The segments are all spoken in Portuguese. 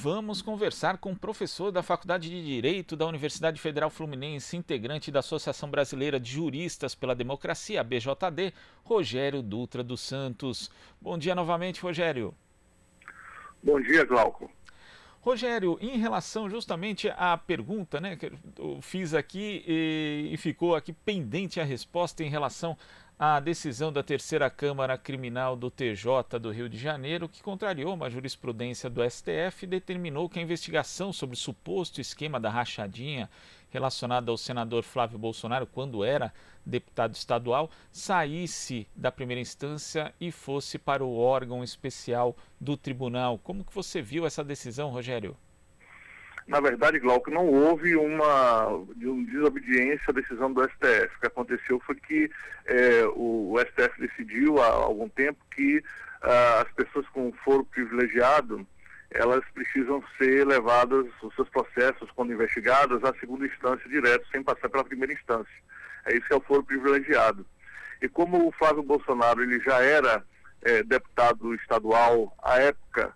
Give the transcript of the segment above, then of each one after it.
Vamos conversar com o professor da Faculdade de Direito da Universidade Federal Fluminense, integrante da Associação Brasileira de Juristas pela Democracia, a BJD, Rogério Dutra dos Santos. Bom dia novamente, Rogério. Bom dia, Glauco. Rogério, em relação justamente à pergunta, né, que eu fiz aqui e ficou aqui pendente a resposta em relação à decisão da Terceira Câmara Criminal do TJ do Rio de Janeiro, que contrariou uma jurisprudência do STF e determinou que a investigação sobre o suposto esquema da rachadinha relacionada ao senador Flávio Bolsonaro, quando era deputado estadual, saísse da primeira instância e fosse para o órgão especial do tribunal. Como que você viu essa decisão, Rogério? Na verdade, Glauco, não houve uma desobediência à decisão do STF. O que aconteceu foi que o STF decidiu há algum tempo que as pessoas com foro privilegiado, elas precisam ser levadas, os seus processos, quando investigadas, à segunda instância direto, sem passar pela primeira instância. É isso que é o foro privilegiado. E como o Flávio Bolsonaro ele já era deputado estadual à época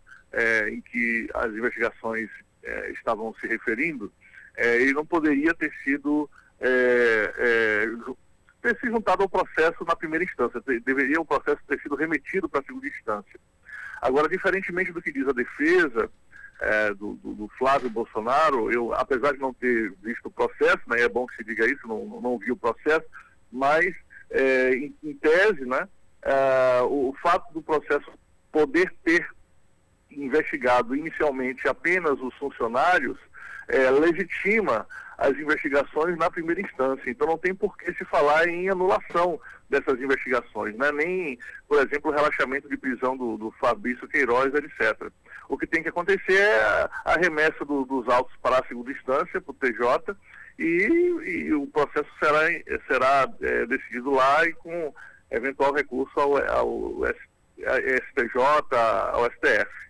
em que as investigações estavam se referindo, ele não poderia ter sido ter se juntado ao processo na primeira instância. Deveria o processo ter sido remetido para a segunda instância. Agora, diferentemente do que diz a defesa do Flávio Bolsonaro, eu, apesar de não ter visto o processo, né, é bom que se diga isso, não vi o processo, mas em tese, né, o fato do processo poder ter investigado inicialmente apenas os funcionários legitima as investigações na primeira instância. Então não tem por que se falar em anulação dessas investigações, né? Nem, por exemplo, o relaxamento de prisão do Fabrício Queiroz, etc. O que tem que acontecer é a remessa dos autos para a segunda instância, para o TJ, e o processo será decidido lá e com eventual recurso ao STJ, ao STF.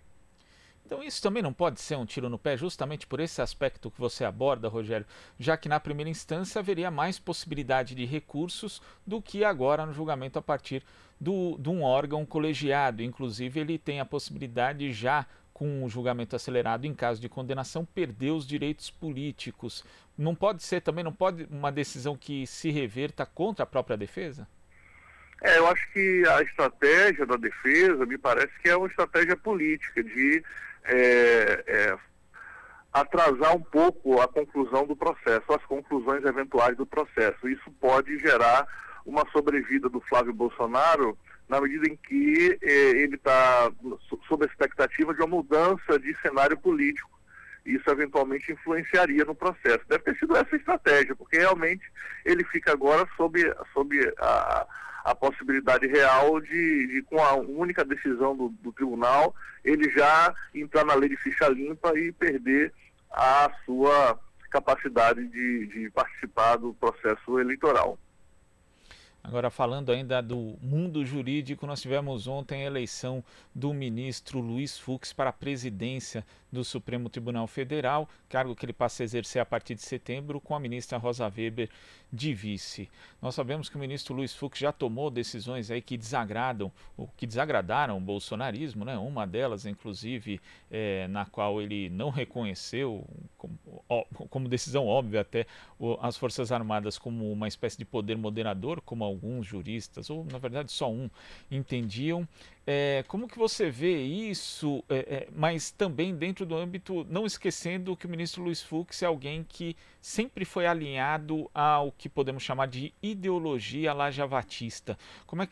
Então isso também não pode ser um tiro no pé, justamente por esse aspecto que você aborda, Rogério, já que na primeira instância haveria mais possibilidade de recursos do que agora no julgamento a partir de um órgão colegiado. Inclusive ele tem a possibilidade já, com o julgamento acelerado, em caso de condenação, perder os direitos políticos. Não pode ser também, não pode uma decisão que se reverta contra a própria defesa? Eu acho que a estratégia da defesa me parece que é uma estratégia política de atrasar um pouco a conclusão do processo, as conclusões eventuais do processo. Isso pode gerar uma sobrevida do Flávio Bolsonaro na medida em que ele está sob a expectativa de uma mudança de cenário político. Isso eventualmente influenciaria no processo. Deve ter sido essa estratégia, porque realmente ele fica agora sob a possibilidade real de, com a única decisão do tribunal, ele já entrar na lei de ficha limpa e perder a sua capacidade de participar do processo eleitoral. Agora, falando ainda do mundo jurídico, nós tivemos ontem a eleição do ministro Luiz Fux para a presidência do Supremo Tribunal Federal, cargo que ele passa a exercer a partir de setembro, com a ministra Rosa Weber de vice. Nós sabemos que o ministro Luiz Fux já tomou decisões aí que desagradaram o bolsonarismo, né? Uma delas, inclusive, na qual ele não reconheceu, como decisão óbvia até, as Forças Armadas como uma espécie de poder moderador, como alguns juristas, ou na verdade só um, entendiam. Como que você vê isso, mas também dentro do âmbito, não esquecendo que o ministro Luiz Fux é alguém que sempre foi alinhado ao que podemos chamar de ideologia lajavatista.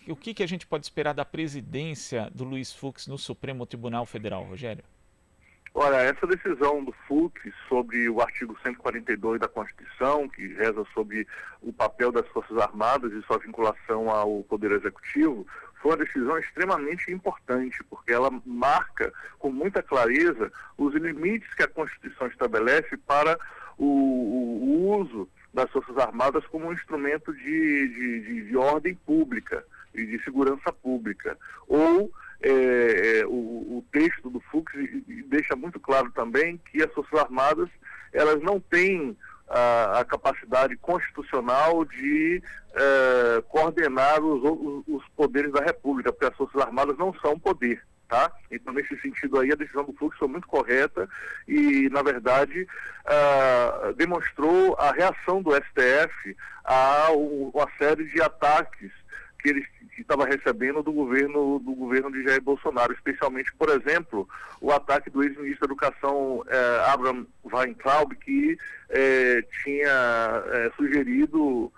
O que a gente pode esperar da presidência do Luiz Fux no Supremo Tribunal Federal, Rogério? Olha, essa decisão do Fux sobre o artigo 142 da Constituição, que reza sobre o papel das Forças Armadas e sua vinculação ao Poder Executivo, foi uma decisão extremamente importante, porque ela marca com muita clareza os limites que a Constituição estabelece para o uso das Forças Armadas como um instrumento de ordem pública e de segurança pública. Ou o texto do Fux deixa muito claro também que as Forças Armadas elas não têm a capacidade constitucional de coordenar os poderes da República, porque as Forças Armadas não são poder. Tá? Então, nesse sentido aí, a decisão do Fux foi muito correta e, na verdade, demonstrou a reação do STF a uma série de ataques que ele estava recebendo do governo de Jair Bolsonaro, especialmente, por exemplo, o ataque do ex-ministro da Educação, Abraham Weintraub, que tinha sugerido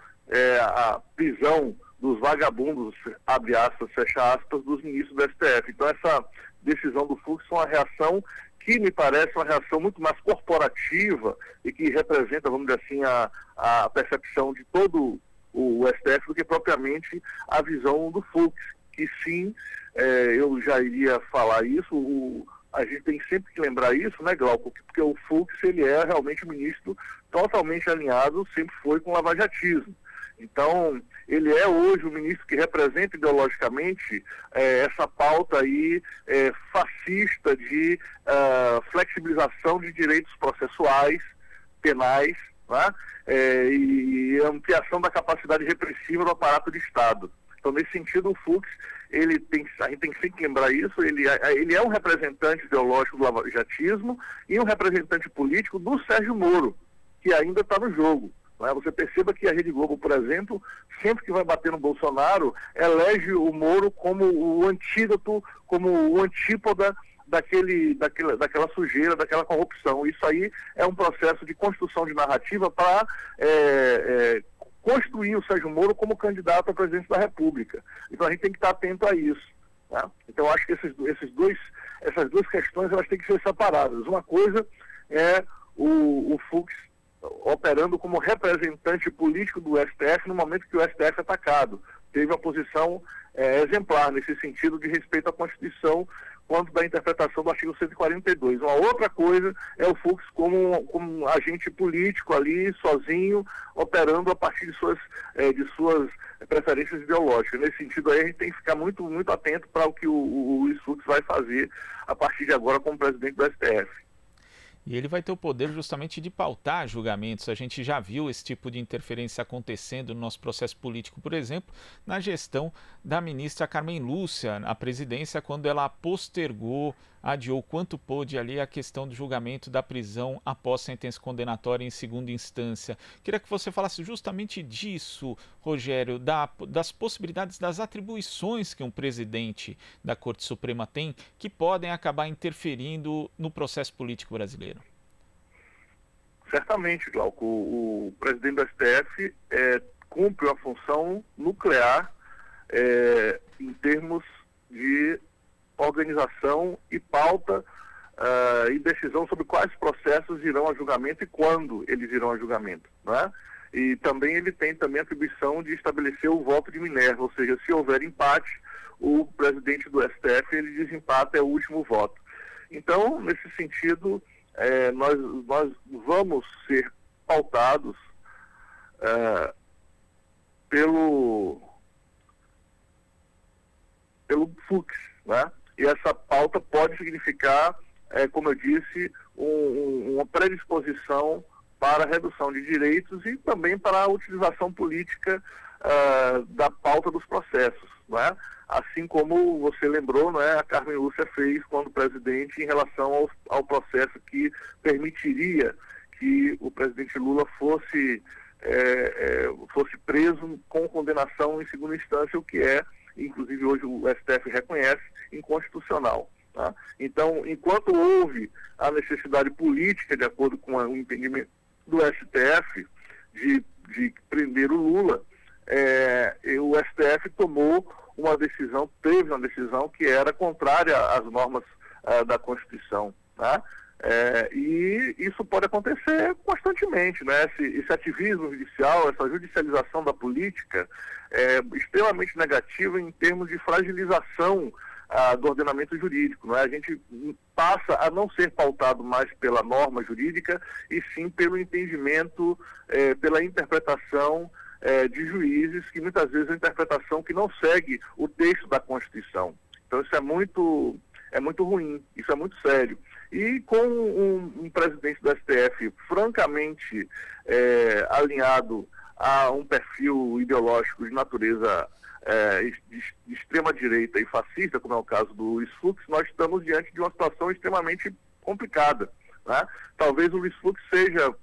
a prisão dos vagabundos, abre aspas, fecha aspas, dos ministros do STF. Então, essa decisão do Fux é uma reação que me parece uma reação muito mais corporativa e que representa, vamos dizer assim, a percepção de todo o STF do que propriamente a visão do Fux, que sim, eu já iria falar isso, a gente tem sempre que lembrar isso, né, Glauco, porque o Fux, ele é realmente um ministro totalmente alinhado, sempre foi com o lavajatismo. Então, ele é hoje o ministro que representa ideologicamente essa pauta aí fascista de flexibilização de direitos processuais, penais, né? E ampliação da capacidade repressiva do aparato de Estado. Então, nesse sentido, o Fux, a gente tem sempre que lembrar isso, ele é um representante ideológico do lavajatismo e um representante político do Sérgio Moro, que ainda está no jogo. Você perceba que a Rede Globo, por exemplo, sempre que vai bater no Bolsonaro, elege o Moro como o antídoto, como o antípoda daquela sujeira, daquela corrupção. Isso aí é um processo de construção de narrativa para construir o Sérgio Moro como candidato à presidência da República. Então a gente tem que estar atento a isso. Tá? Então acho que essas duas questões elas têm que ser separadas. Uma coisa é o Fux operando como representante político do STF no momento que o STF é atacado. Teve uma posição exemplar nesse sentido de respeito à Constituição quanto da interpretação do artigo 142. Uma outra coisa é o Fux como um agente político ali, sozinho, operando a partir de suas preferências ideológicas. Nesse sentido aí, a gente tem que ficar muito, muito atento para o que o Luiz Fux vai fazer a partir de agora como presidente do STF. E ele vai ter o poder justamente de pautar julgamentos. A gente já viu esse tipo de interferência acontecendo no nosso processo político, por exemplo, na gestão da ministra Carmen Lúcia, à presidência, quando ela postergou, adiou quanto pôde ali a questão do julgamento da prisão após sentença condenatória em segunda instância. Queria que você falasse justamente disso, Rogério, das possibilidades, das atribuições que um presidente da Corte Suprema tem que podem acabar interferindo no processo político brasileiro. Certamente, Glauco, o presidente do STF cumpre uma função nuclear em termos de organização e pauta e decisão sobre quais processos irão a julgamento e quando eles irão a julgamento, né? E também ele tem também a atribuição de estabelecer o voto de Minerva, ou seja, se houver empate, o presidente do STF ele desempata, é o último voto. Então, nesse sentido, nós vamos ser pautados pelo Fux, né? E essa pauta pode significar, como eu disse, uma predisposição para a redução de direitos e também para a utilização política da pauta dos processos, né? Assim como você lembrou, né, a Carmen Lúcia fez quando presidente em relação ao processo que permitiria que o presidente Lula fosse preso com condenação em segunda instância, o que inclusive hoje o STF reconhece, inconstitucional. Tá? Então, enquanto houve a necessidade política, de acordo com o entendimento do STF, de prender o Lula, o STF teve uma decisão que era contrária às normas da Constituição. Tá? E isso pode acontecer constantemente, né? Esse ativismo judicial, essa judicialização da política é extremamente negativa em termos de fragilização do ordenamento jurídico, né? A gente passa a não ser pautado mais pela norma jurídica e sim pelo entendimento, pela interpretação de juízes, que muitas vezes é uma interpretação que não segue o texto da Constituição. Então isso é muito ruim, isso é muito sério. E com um presidente do STF francamente alinhado a um perfil ideológico de natureza de extrema-direita e fascista, como é o caso do Luiz Fux, nós estamos diante de uma situação extremamente complicada, né? Talvez o Luiz Fux seja,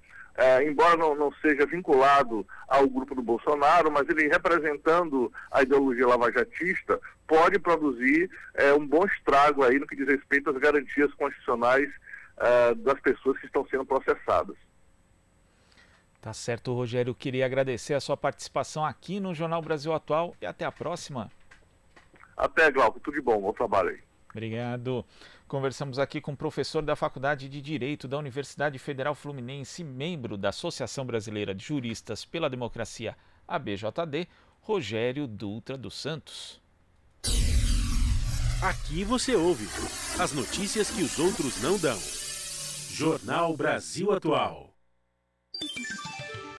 embora não seja vinculado ao grupo do Bolsonaro, mas ele representando a ideologia lavajatista, pode produzir um bom estrago aí no que diz respeito às garantias constitucionais das pessoas que estão sendo processadas. Tá certo, Rogério. Queria agradecer a sua participação aqui no Jornal Brasil Atual e até a próxima. Até, Glauco. Tudo de bom. Bom trabalho aí. Obrigado. Conversamos aqui com o professor da Faculdade de Direito da Universidade Federal Fluminense, membro da Associação Brasileira de Juristas pela Democracia, ABJD, Rogério Dutra dos Santos. Aqui você ouve as notícias que os outros não dão. Jornal Brasil Atual.